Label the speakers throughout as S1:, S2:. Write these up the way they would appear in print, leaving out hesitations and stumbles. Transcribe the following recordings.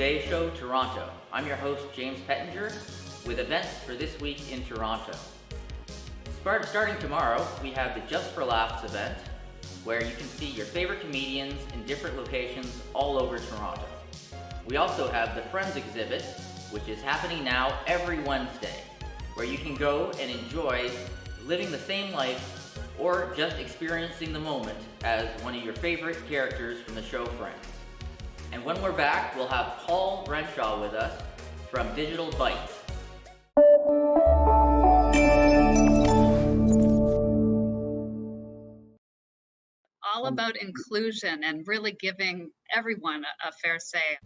S1: Today Show Toronto. I'm your host, James Pettinger, with events for this week in Toronto. Starting tomorrow, we have the Just for Laughs event, where you can see your favorite comedians in different locations all over Toronto. We also have the Friends exhibit, which is happening now every Wednesday, where you can go and enjoy living the same life or just experiencing the moment as one of your favorite characters from the show Friends. And when we're back, we'll have Paul Renshaw with us from Digital Bytes.
S2: All about inclusion and really giving everyone a fair say.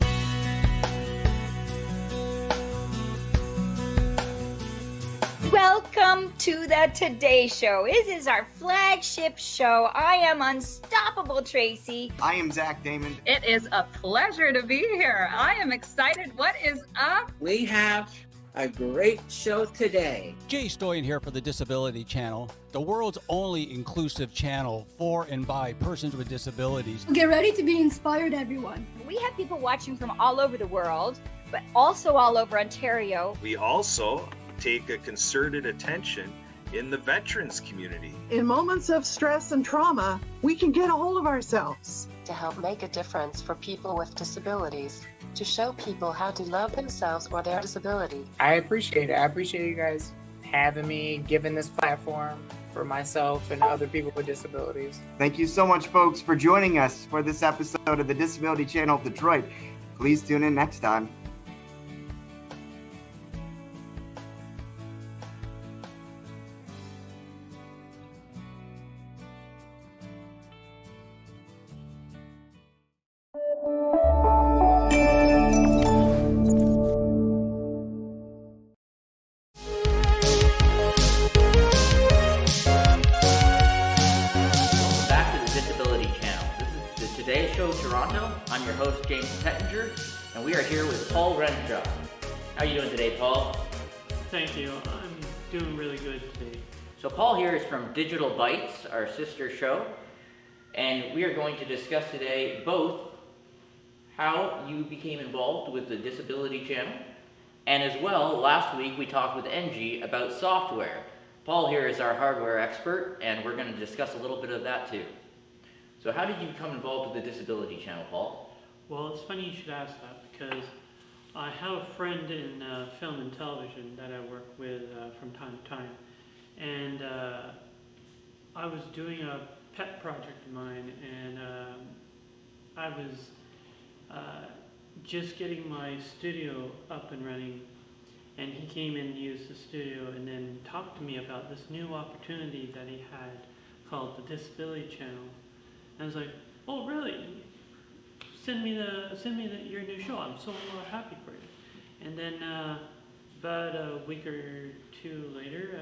S3: Welcome to the Today Show. This is our flagship show. I am Unstoppable Tracy.
S4: I am Zach Damon.
S2: It is a pleasure to be here. I am excited. What is up?
S5: We have a great show today.
S6: Jay Stoyan here for the Disability Channel, the world's only inclusive channel for and by persons with disabilities.
S7: Get ready to be inspired, everyone.
S3: We have people watching from all over the world, but also all over Ontario.
S8: We also take a concerted attention in the veterans community.
S9: In moments of stress and trauma, we can get a hold of ourselves.
S10: To help make a difference for people with disabilities, to show people how to love themselves or their disability.
S11: I appreciate it. I appreciate you guys having me, giving this platform for myself and other people with disabilities.
S4: Thank you so much, folks, for joining us for this episode of the Disability Channel of Detroit. Please tune in next time.
S1: Today Show Toronto. I'm your host, James Pettinger, and we are here with Paul Renshaw. How are you doing today, Paul?
S12: Thank you. I'm doing really good today.
S1: So Paul here is from Digital Bytes, our sister show, and we are going to discuss today both how you became involved with the Disability Channel, and as well, last week we talked with NG about software. Paul here is our hardware expert, and we're going to discuss a little bit of that too. So how did you become involved with the Disability Channel, Paul?
S12: Well, it's funny you should ask that because I have a friend in film and television that I work with from time to time. And I was doing a pet project of mine, and I was just getting my studio up and running, and he came in and used the studio and then talked to me about this new opportunity that he had called the Disability Channel. I was like, oh really? Send me your new show. I'm so happy for you. And then about a week or two later,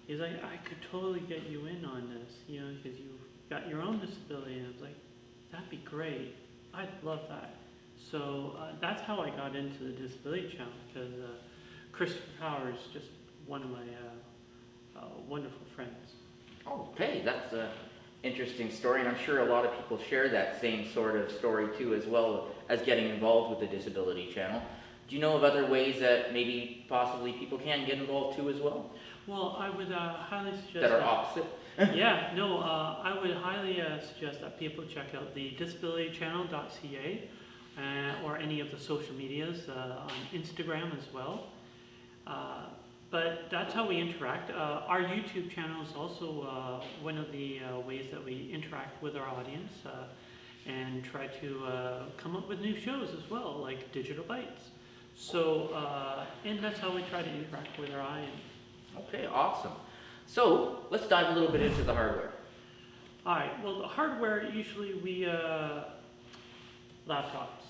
S12: he's like, I could totally get you in on this, because you've got your own disability. And I was like, that'd be great. I'd love that. So that's how I got into the Disability Channel, because Christopher Power is just one of my wonderful friends.
S1: Okay, that's interesting story, and I'm sure a lot of people share that same sort of story too, as well as getting involved with the Disability Channel. Do you know of other ways that maybe possibly people can get involved too as well?
S12: Well, I would highly suggest
S1: that are opposite.
S12: I would highly suggest that people check out the disabilitychannel.ca or any of the social medias on Instagram as well. But that's how we interact. Our YouTube channel is also one of the ways that we interact with our audience and try to come up with new shows as well, like Digital Bytes. So, and that's how we try to interact with our audience.
S1: Okay, awesome. So, let's dive a little bit into the hardware.
S12: All right, well, the hardware, usually we, laptops.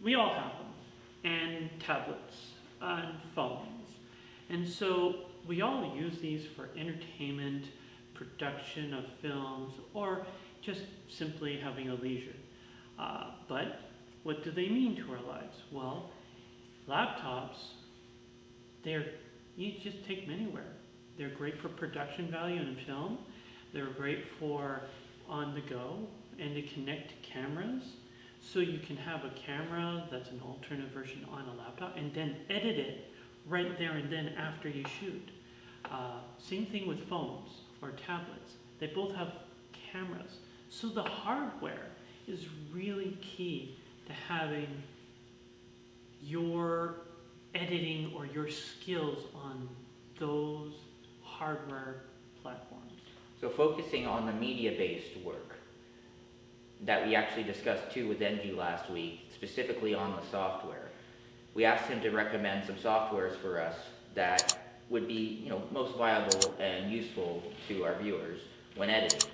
S12: We all have them, and tablets, and phones. And so we all use these for entertainment, production of films, or just simply having a leisure. But what do they mean to our lives? Well, laptops, you just take them anywhere. They're great for production value in film. They're great for on the go and to connect to cameras. so you can have a camera that's an alternate version on a laptop and then edit it right there and then after you shoot. Same thing with phones or tablets. They both have cameras. So the hardware is really key to having your editing or your skills on those hardware platforms.
S1: So focusing on the media-based work that we actually discussed too with NG last week, specifically on the software. We asked him to recommend some softwares for us that would be, most viable and useful to our viewers when editing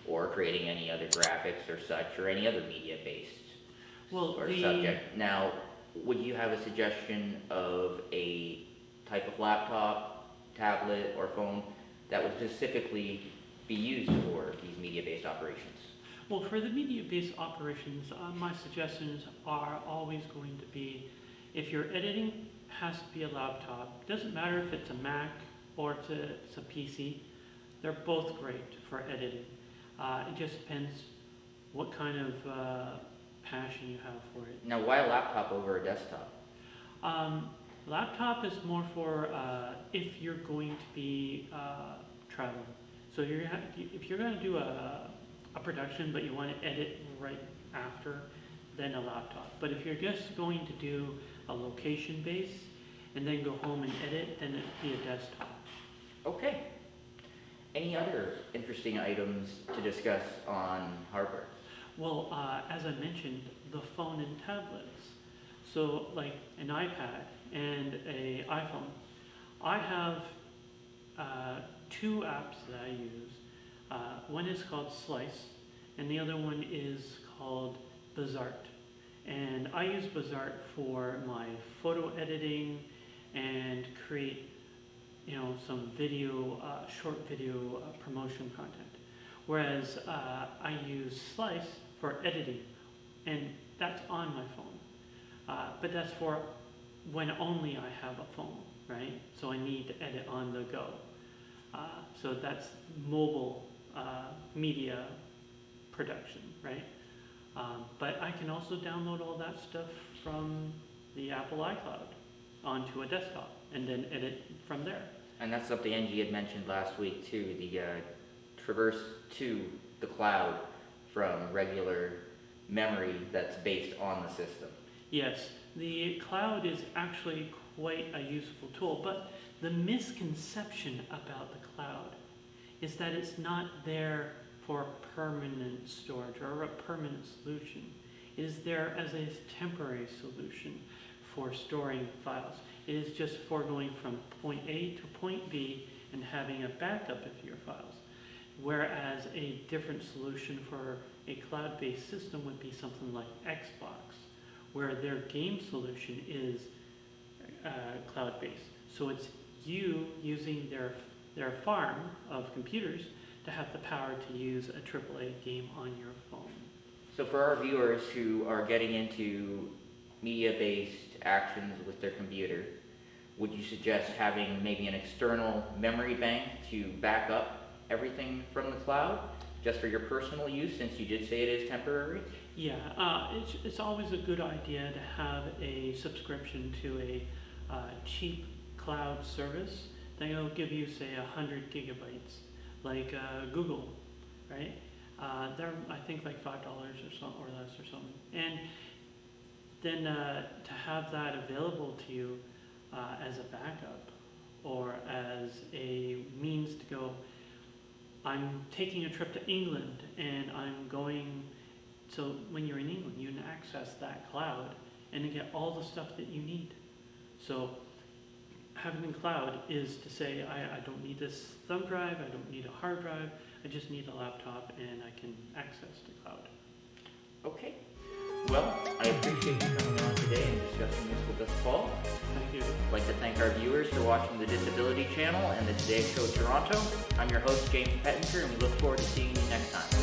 S1: or creating any other graphics or such or any other media-based subject. Now, would you have a suggestion of a type of laptop, tablet, or phone that would specifically be used for these media-based operations?
S12: Well, for the media-based operations, my suggestions are always going to be, if you're editing, has to be a laptop. Doesn't matter if it's a Mac or it's a PC. They're both great for editing. It just depends what kind of passion you have for it.
S1: Now, why a laptop over a desktop?
S12: Laptop is more for if you're going to be traveling. So if you're going to do a production but you want to edit right after, then a laptop. But if you're just going to do a location base and then go home and edit, then it'd be a desktop.
S1: Okay. Any other interesting items to discuss on hardware?
S12: Well, as I mentioned, the phone and tablets. So like an iPad and an iPhone. I have two apps that I use. One is called Slice, and the other one is called Bizart. And I use Bizart for my photo editing and create, some video, short video promotion content. Whereas I use Slice for editing, and that's on my phone. But that's for when only I have a phone, right? So I need to edit on the go. So that's mobile media production, right? But I can also download all that stuff from the Apple iCloud onto a desktop and then edit from there.
S1: And that's something NG had mentioned last week too, the traverse to the cloud from regular memory that's based on the system.
S12: Yes, the cloud is actually quite a useful tool, but the misconception about the cloud is that it's not there for permanent storage or a permanent solution. It is there as a temporary solution for storing files. It is just for going from point A to point B and having a backup of your files. Whereas a different solution for a cloud-based system would be something like Xbox, where their game solution is cloud-based. So it's you using their farm of computers to have the power to use a AAA game on your phone.
S1: So for our viewers who are getting into media-based actions with their computer, would you suggest having maybe an external memory bank to back up everything from the cloud, just for your personal use, since you did say it is temporary?
S12: Yeah, it's always a good idea to have a subscription to a cheap cloud service that will give you, say, 100 gigabytes, like Google, right? They're, I think, like $5 or so, or less or something. And then to have that available to you as a backup or as a means to go, I'm taking a trip to England and I'm going, so when you're in England, you can access that cloud and get all the stuff that you need. So having the cloud is to say, I don't need this thumb drive, I don't need a hard drive, I just need a laptop and I can access the cloud.
S1: Okay. Well, I appreciate you coming on today and discussing this with us, Paul.
S12: Thank you.
S1: I'd like to thank our viewers for watching the Disability Channel and the Today Show Toronto. I'm your host, James Pettinger, and we look forward to seeing you next time.